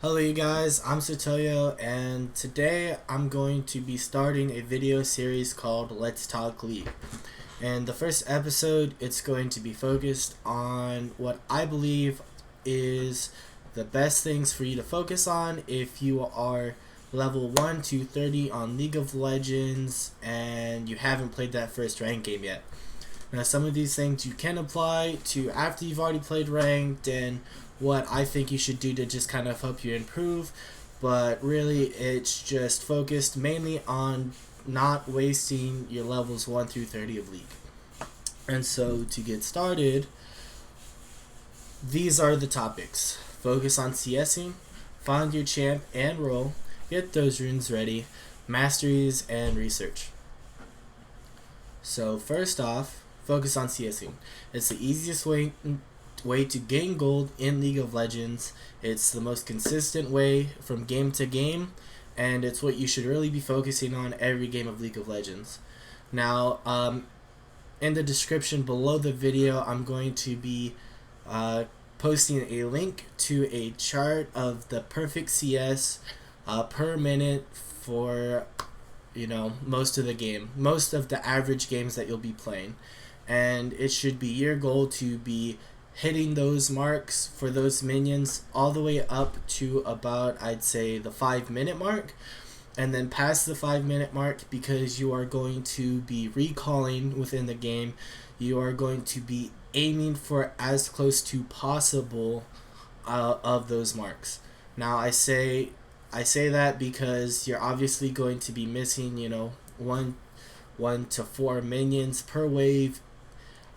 Hello you guys, I'm Sotoyo and today I'm going to be starting a video series called Let's Talk League. And the first episode, it's going to be focused on what I believe is the best things for you to focus on if you are level 1 to 30 on League of Legends and you haven't played that first ranked game yet. Now, some of these things you can apply to after you've already played ranked and what I think you should do to just kind of help you improve, but really it's just focused mainly on not wasting your levels 1 through 30 of League. And so to get started, these are the topics. Focus on CSing, find your champ and role, get those runes ready, masteries, and research. So first off, focus on CSing. It's the easiest way to gain gold in League of Legends. It's the most consistent way from game to game, and it's what you should really be focusing on every game of League of Legends. Now, in the description below the video, I'm going to be posting a link to a chart of the perfect CS per minute for most of the game, most of the average games that you'll be playing. And it should be your goal to be hitting those marks for those minions all the way up to about, I'd say, the 5-minute mark, and then past the 5-minute mark, because you are going to be recalling within the game, you are going to be aiming for as close to possible of those marks. Now I say that because you're obviously going to be missing one to 4 minions per wave.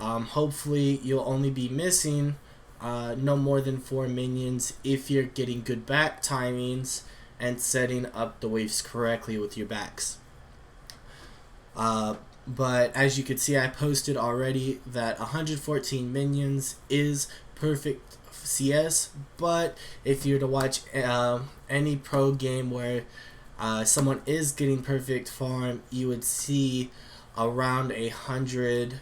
Hopefully you'll only be missing no more than 4 minions if you're getting good back timings and setting up the waves correctly with your backs. But as you can see, I posted already that 114 minions is perfect CS, but if you were to watch any pro game where someone is getting perfect farm, you would see around 100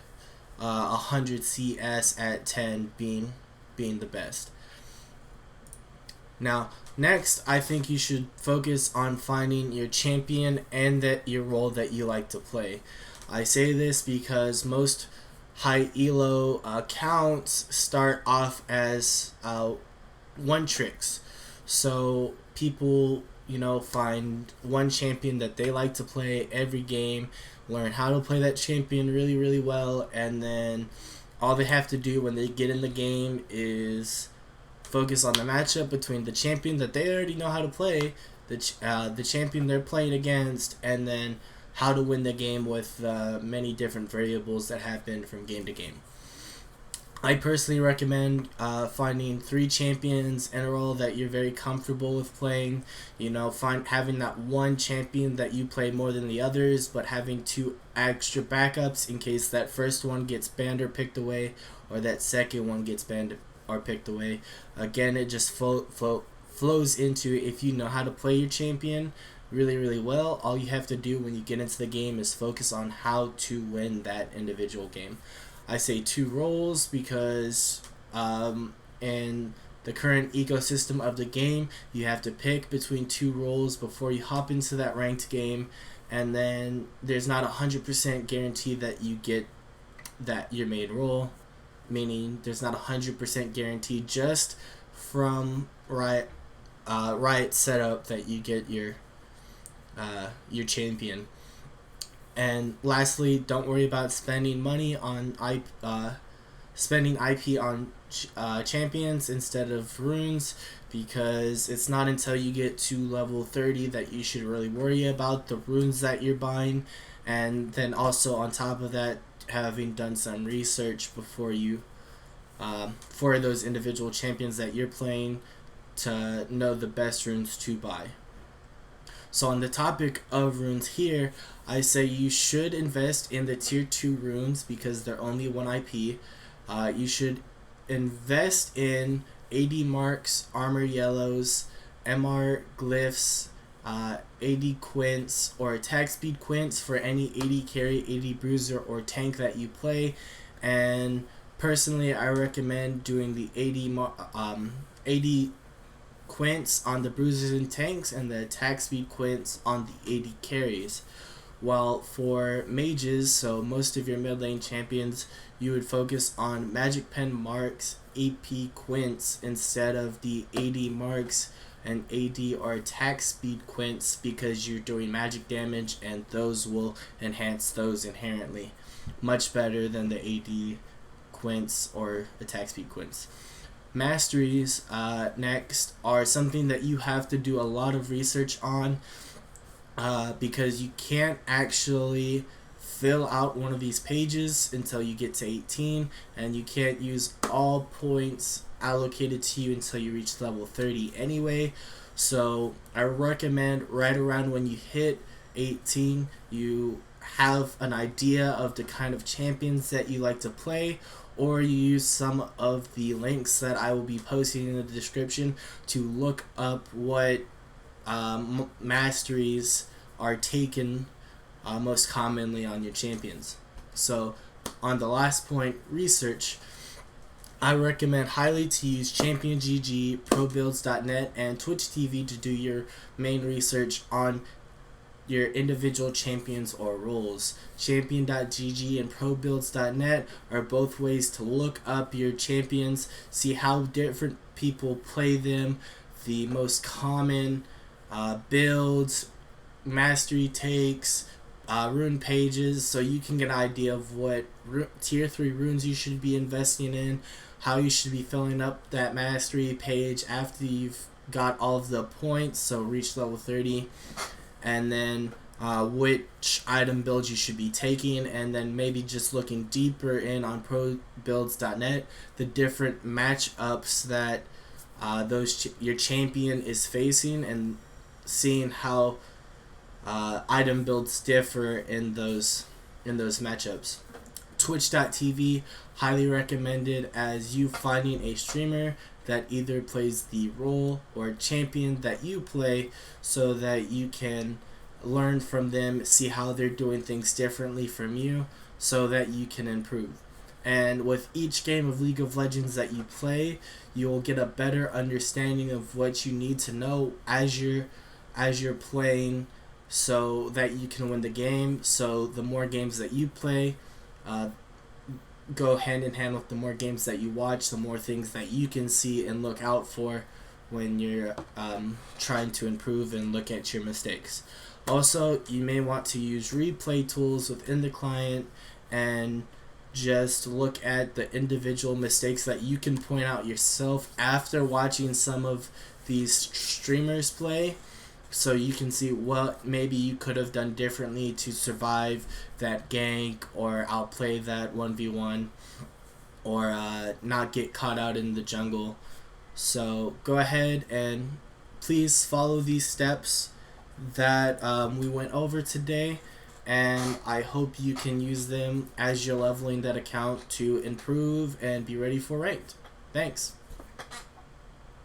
CS at 10 being the best. Now, next, I think you should focus on finding your champion and your role that you like to play. I say this because most high elo accounts start off as one tricks. So people find one champion that they like to play every game, learn how to play that champion really, really well, and then all they have to do when they get in the game is focus on the matchup between the champion that they already know how to play, the champion they're playing against, and then how to win the game with many different variables that happen from game to game. I personally recommend finding 3 champions in a role that you're very comfortable with playing. Having that one champion that you play more than the others, but having 2 extra backups in case that first one gets banned or picked away, or that second one gets banned or picked away. Again, it just flows into, if you know how to play your champion really, really well, all you have to do when you get into the game is focus on how to win that individual game. I say 2 roles because in the current ecosystem of the game, you have to pick between 2 roles before you hop into that ranked game, and then there's not 100% guarantee that you get that your main role, meaning there's not 100% guarantee just from Riot setup that you get your champion. And lastly, don't worry about spending money on spending IP on champions instead of runes, because it's not until you get to level 30 that you should really worry about the runes that you're buying. And then also on top of that, having done some research before you for those individual champions that you're playing to know the best runes to buy. So on the topic of runes here, I say you should invest in the tier 2 runes because they're only 1 IP. You should invest in AD marks, armor yellows, MR glyphs, AD quints, or attack speed quints for any AD carry, AD bruiser, or tank that you play. And personally, I recommend doing the AD quints on the bruisers and tanks, and the attack speed quints on the AD carries. While for mages, so most of your mid lane champions, you would focus on magic pen marks, AP quints instead of the AD marks and AD or attack speed quints, because you're doing magic damage and those will enhance those inherently much better than the AD quints or attack speed quints. Masteries next are something that you have to do a lot of research on, because you can't actually fill out one of these pages until you get to 18, and you can't use all points allocated to you until you reach level 30 anyway. So I recommend right around when you hit 18, you have an idea of the kind of champions that you like to play, or you use some of the links that I will be posting in the description to look up what masteries are taken most commonly on your champions. So on the last point, research, I recommend highly to use ChampionGG, ProBuilds.net, and Twitch TV to do your main research on your individual champions or roles. Champion.gg and ProBuilds.net are both ways to look up your champions, see how different people play them, the most common builds, mastery takes, rune pages, so you can get an idea of what tier 3 runes you should be investing in, how you should be filling up that mastery page after you've got all of the points, so reach level 30, and then which item builds you should be taking, and then maybe just looking deeper in on ProBuilds.net, the different matchups that your champion is facing, and seeing how item builds differ in those matchups. Twitch.tv, highly recommended as you finding a streamer that either plays the role or champion that you play, so that you can learn from them, see how they're doing things differently from you, so that you can improve. And with each game of League of Legends that you play, you will get a better understanding of what you need to know as you're playing, so that you can win the game. So the more games that you play go hand in hand with the more games that you watch, the more things that you can see and look out for when you're trying to improve and look at your mistakes. Also, you may want to use replay tools within the client and just look at the individual mistakes that you can point out yourself after watching some of these streamers play, so you can see what maybe you could have done differently to survive that gank or outplay that 1v1, or not get caught out in the jungle. So go ahead and please follow these steps that we went over today, and I hope you can use them as you're leveling that account to improve and be ready for ranked. Thanks.